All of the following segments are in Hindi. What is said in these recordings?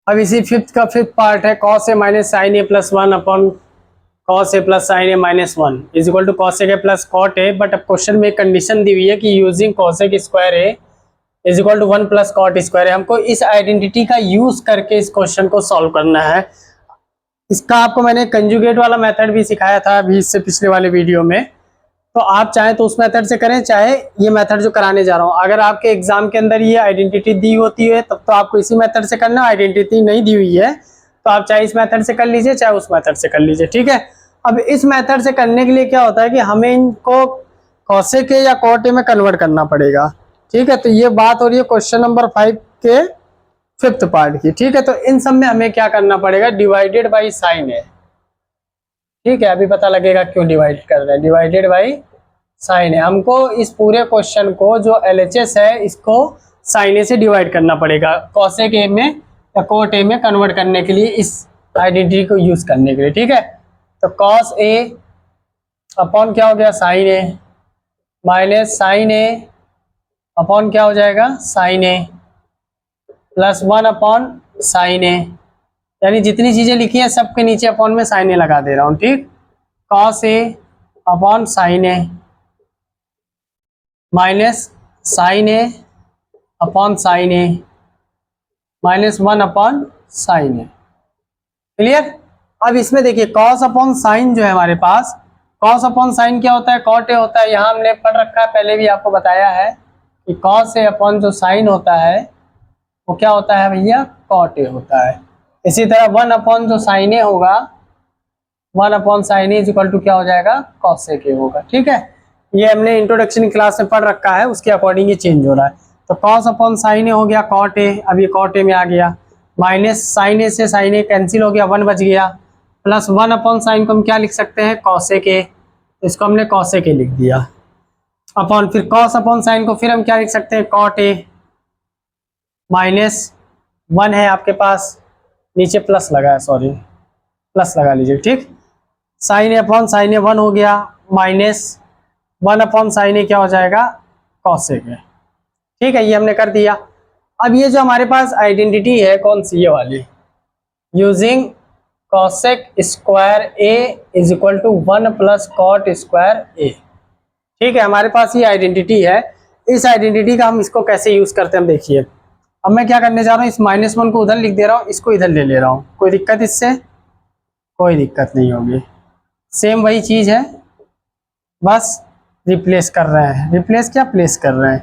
अब इसी फिफ्थ का फिफ्थ पार्ट है cos A minus sine A plus 1 upon cos A plus sine A minus 1 is equal to cos A plus cot A. But अब क्वेश्चन में एक कंडीशन दी हुई है कि using cosec square A is equal to 1 plus cot square है। हमको इस आइडेंटिटी का यूज करके इस क्वेश्चन को सॉल्व करना है। इसका आपको मैंने कंजुगेट वाला मेथड भी सिखाया था अभी इससे पिछले वाले वीडियो में, तो आप चाहे तो उस मेथड से करें, चाहे ये मेथड जो कराने जा रहा हूँ। अगर आपके एग्जाम के अंदर ये आइडेंटिटी दी होती है तब तो आपको इसी मेथड से करना, आइडेंटिटी नहीं दी हुई है तो आप चाहे इस मेथड से कर लीजिए चाहे उस मेथड से कर लीजिए, ठीक है। अब इस मेथड से करने के लिए क्या होता है कि हमें इनको कॉसेक या कॉट ए में कन्वर्ट करना पड़ेगा, ठीक है। तो ये बात हो रही है क्वेश्चन नंबर 5 के फिफ्थ पार्ट की, ठीक है। तो इन सब में हमें क्या करना पड़ेगा, डिवाइडेड बाई साइन है, ठीक है। अभी पता लगेगा क्यों डिवाइड कर रहे हैं, डिवाइडेड बाई साइन है। हमको इस पूरे क्वेश्चन को जो LHS है इसको साइन ए से डिवाइड करना पड़ेगा कॉसेक ए में या कोट ए में कन्वर्ट करने के लिए, इस आइडेंटिटी को यूज करने के लिए, ठीक है। तो कॉस ए अपॉन क्या हो गया sign A minus sine A upon क्या हो जाएगा sign A plus 1 upon sine ए, यानी जितनी चीजें लिखी है सबके नीचे अपॉन में साइन ए लगा दे रहा हूँ, ठीक। Cos A upon sine A minus sine A upon sine A minus 1 upon sine A, clear. अब इसमें देखिए कॉस अपॉन साइन जो है हमारे पास, कॉस अपॉन साइन क्या होता है, कॉट ए होता है। यहाँ हमने पढ़ रखा है, पहले भी आपको बताया है कि कॉस ए अपॉन जो साइन होता है वो क्या होता है भैया, कॉट ए होता है। इसी तरह 1 अपॉन जो साइन ए होगा, 1 upon sine A is equal to क्या हो जाएगा, कॉसेक ए होगा, ठीक है। ये हमने इंट्रोडक्शन क्लास में पढ़ रखा है, उसके अकॉर्डिंग ये चेंज हो रहा है। तो कॉस अपॉन साइन ए हो गया कॉट ए, अब ये कॉट ए में आ गया, माइनस साइन ए से साइन ए कैंसिल हो गया, 1 बच गया, प्लस 1 अपॉन साइन को हम क्या लिख सकते हैं, कॉसेक ए, इसको हमने कॉसेक ए लिख दिया, अपॉन फिर कॉस अपॉन साइन को फिर हम क्या लिख सकते हैं, कॉट ए माइनस 1 है आपके पास, नीचे प्लस लगा है, सॉरी प्लस लगा लीजिए, ठीक। साइन ए अपॉन साइन ए 1 हो गया, माइनस 1 अपॉन साइन ए क्या हो जाएगा, कॉसेक है, ठीक है। ये हमने कर दिया। अब ये जो हमारे पास आइडेंटिटी है कौन सी, ये वाली, using cosec square A is equal to 1 plus cot square A, ठीक है। हमारे पास ये आइडेंटिटी है। इस आइडेंटिटी का हम इसको कैसे यूज करते हैं हम देखिए। अब मैं क्या करने जा रहा हूँ, इस -1 को उधर लिख दे रहा हूँ, इसको इधर ले ले रहा हूँ, कोई दिक्कत इससे, कोई दिक्कत नहीं होगी, सेम वही चीज है, बस रिप्लेस कर रहे हैं, रिप्लेस क्या प्लेस कर रहे हैं,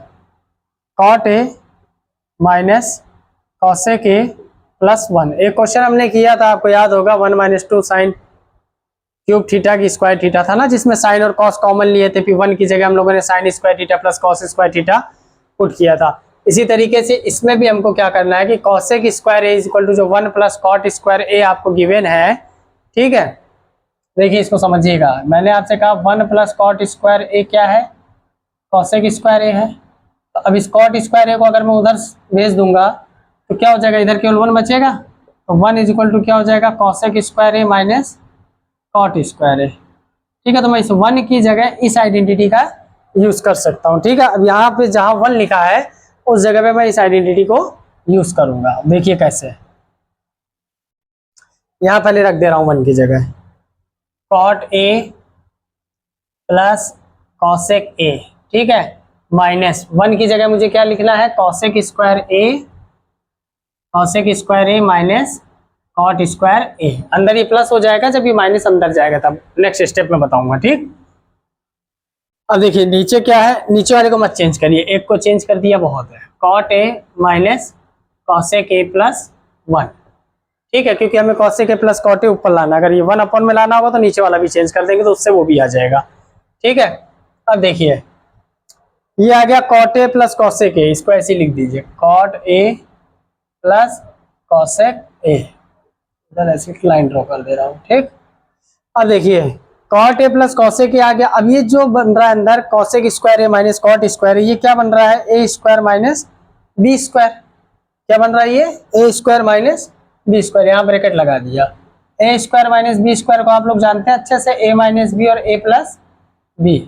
cot A minus cosec A plus 1। एक क्वेश्चन हमने किया था आपको याद होगा, 1 - 2 साइन क्यूब थीटा की स्क्वायर थीटा था ना, जिसमें साइन और कॉस कॉमन लिए थे, फिर 1 की जगह हम लोगों ने sine square theta plus cos square theta put किया था। इसी तरीके से इसमें भी हमको क्या करना है कि cosec square A is equal to जो 1 प्लस कॉट स्क्वायर ए आपको गिवन है, ठीक है। देखिए इसको समझिएगा, मैंने आपसे कहा 1 प्लस कॉट स्क्वायर ए क्या है, कॉसेक स्क्वायर ए है। तो अब इस कॉट स्क्वायर ए को अगर मैं उधर भेज दूंगा तो क्या हो जाएगा, इधर केवल 1 बचेगा, तो 1 इज इक्वल टू क्या हो जाएगा, cosec square A minus cot square A, ठीक है। तो मैं इस 1 की जगह इस आइडेंटिटी का यूज कर सकता हूँ, ठीक है। अब यहाँ पे जहाँ 1 लिखा है उस जगह पे मैं इस आइडेंटिटी को यूज करूंगा, देखिए कैसे। यहाँ पहले रख दे रहा हूँ 1 की जगह cot A plus cosec A, ठीक है, माइनस 1 की जगह मुझे क्या लिखना है, cosec square A, cosec square A minus cot square ए। अंदर ये प्लस हो जाएगा जब ये माइनस अंदर जाएगा, तब नेक्स्ट स्टेप में बताऊंगा, ठीक। अब देखिए नीचे क्या है, नीचे वाले को मत चेंज करिए, एक को चेंज कर दिया बहुत है, cot A minus cosec A plus 1, ठीक है, क्योंकि हमें cosec A plus cot A ऊपर लाना, अगर ये 1 अपॉन में लाना होगा तो नीचे वाला भी चेंज कर देंगे तो उससे वो भी आ जाएगा, ठीक है। अब देखिए ये आ गया cot A plus cosec A, इसको ऐसे लिख दीजिए, cot A plus cosec A, इधर ऐसे लाइन ड्रॉ कर दे रहा हूँ, ठीक। अब देखिए cot A plus cosec A आ गया। अब ये जो बन रहा है अंदर cosec square A minus cot square, ये क्या बन रहा है, A square minus B square, क्या बन रहा है ये, A square minus B square, यहाँ ब्रैकेट लगा दिया। A square minus B square को आप लोग जानते हैं अच्छे से, ए माइनस बी और ए प्लस बी,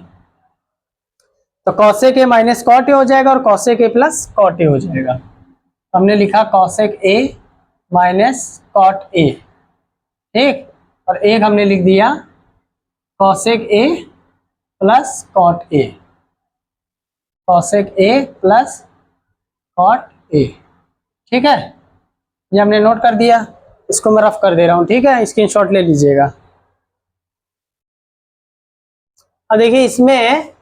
तो cosec A minus cot A हो जाएगा और cosec A plus cot A हो जाएगा। हमने लिखा cosec A minus cot A, ठीक, और एक हमने लिख दिया cosec A plus cot A, cosec A plus cot A, ठीक है, ये हमने नोट कर दिया। इसको मैं रफ कर दे रहा हूँ, ठीक है, स्क्रीनशॉट ले लीजिएगा। अब देखिए इसमें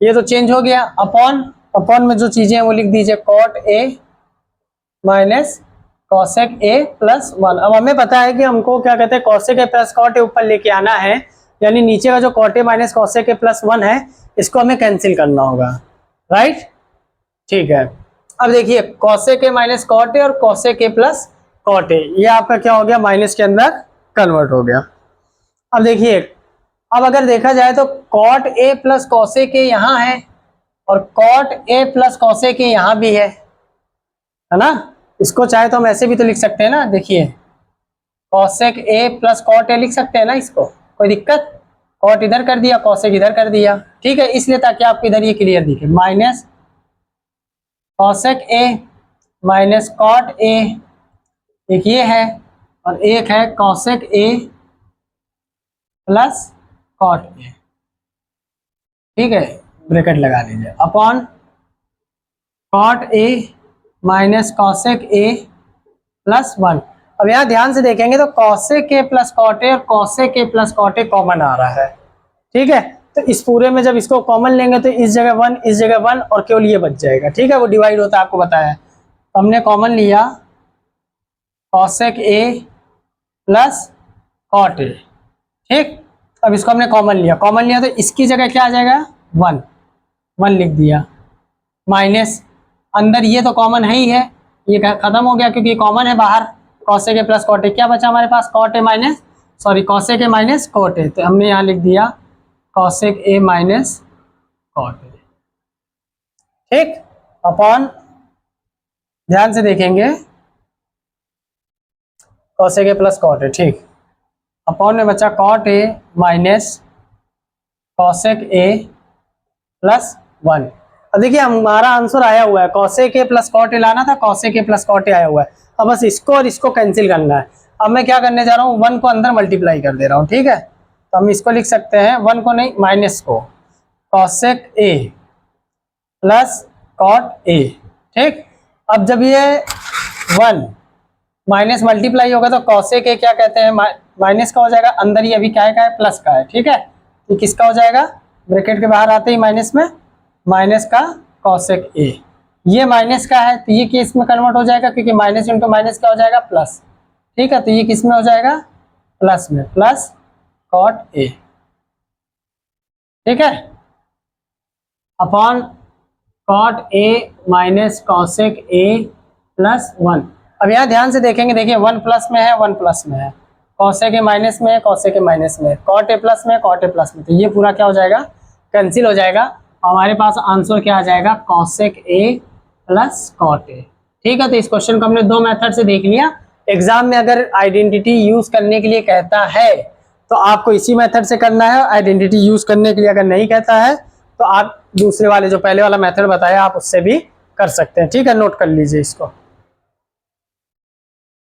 ये तो चेंज हो गया, अपॉन, अपॉन में जो चीजें हैं वो लिख दीजिए, cot A minus cosec A plus 1। अब हमें पता है कि हमको क्या कहते हैं, cosec A plus cot A ऊपर लेके आना है, यानी नीचे का जो cot A minus cosec A plus 1 है इसको हमें कैंसिल करना होगा, राइट, ठीक है। अब देखिए cosec A minus cot A और cosec A plus cot A, ये आपका क्या हो गया, माइनस के अंदर कन्वर्ट हो गया। अब देखिए, अब अगर देखा जाए तो cot A plus cosec A यहाँ है और cot A plus cosec A यहाँ भी है ना। इसको चाहे तो हम ऐसे भी तो लिख सकते हैं ना, देखिए cosec A plus cot A लिख सकते हैं ना, इसको कोई दिक्कत, कॉट इधर कर दिया कॉसेक इधर कर दिया, ठीक है, इसलिए ताकि आपको इधर ये क्लियर दिखे, minus cosec A minus cot A, एक ये है और एक है cosec A plus cot A, ठीक है, ब्रैकेट लगा लीजिए, upon cot A minus cosec A plus 1। अब यहाँ ध्यान से देखेंगे तो cosec A plus cot A और cosec A plus cot A common आ रहा है, ठीक है, तो इस पूरे में जब इसको कॉमन लेंगे तो इस जगह 1 इस जगह 1 और केवल ये बच जाएगा, ठीक है, वो डिवाइड होता है आपको बताया। तो हमने कॉमन लिया cosec A plus cot A, ठीक, अब इसको हमने कॉमन लिया तो इसकी जगह क्या आ जाएगा, 1 1 लिख दिया, माइनस अंदर ये तो कॉमन है ही है, ये खत्म हो गया क्योंकि कॉमन है बाहर, cosec A plus cot A, क्या बचा हमारे पास, cot A minus sorry cosec A minus cot A, तो हमने यहाँ लिख दिया cosec A minus cot A, ठीक, अपॉन, ध्यान से देखेंगे cosec A plus cot A, ठीक, अपॉन में बचा cot A minus cosec A plus 1। अब देखिए हमारा आंसर आया हुआ है, cosec A plus cot A लाना था, कॉसेक ए प्लस कॉट ए आया हुआ है, अब बस इसको और इसको कैंसिल करना है। अब मैं क्या करने जा रहा हूँ, 1 को अंदर मल्टीप्लाई कर दे रहा हूँ, ठीक है, तो हम इसको लिख सकते हैं, 1 को नहीं माइनस को, cosec A plus cot A, ठीक, अब जब ये 1 माइनस मल्टीप्लाई होगा तो कॉसेक ए क्या कहते हैं, माइनस का हो जाएगा, अंदर ही अभी क्या है प्लस का है, ठीक है, तो किसका हो जाएगा, ब्रैकेट के बाहर आते ही माइनस में, माइनस का कॉसेक ए, ये माइनस का है तो ये किस में कन्वर्ट हो जाएगा, क्योंकि माइनस इंटू माइनस क्या हो जाएगा, प्लस, ठीक है, तो ये किस में हो जाएगा, प्लस में, प्लस कॉट ए, ठीक है, upon cot A minus cosec A plus 1। अब यहाँ ध्यान से देखेंगे, देखिए 1 प्लस में है 1 प्लस में है, कॉसेक ए माइनस में है कॉसेक ए माइनस में है, कॉट ए प्लस में है कॉट ए प्लस में, तो ये पूरा क्या हो जाएगा, कैंसिल हो जाएगा, हमारे पास आंसर क्या आ जाएगा, cosec A plus cot A, ठीक है। तो इस क्वेश्चन को हमने 2 मेथड से देख लिया। एग्जाम में अगर आइडेंटिटी यूज करने के लिए कहता है तो आपको इसी मेथड से करना है, आइडेंटिटी यूज करने के लिए अगर नहीं कहता है तो आप दूसरे वाले जो पहले वाला मेथड बताया आप उससे भी कर सकते हैं, ठीक है, नोट कर लीजिए इसको।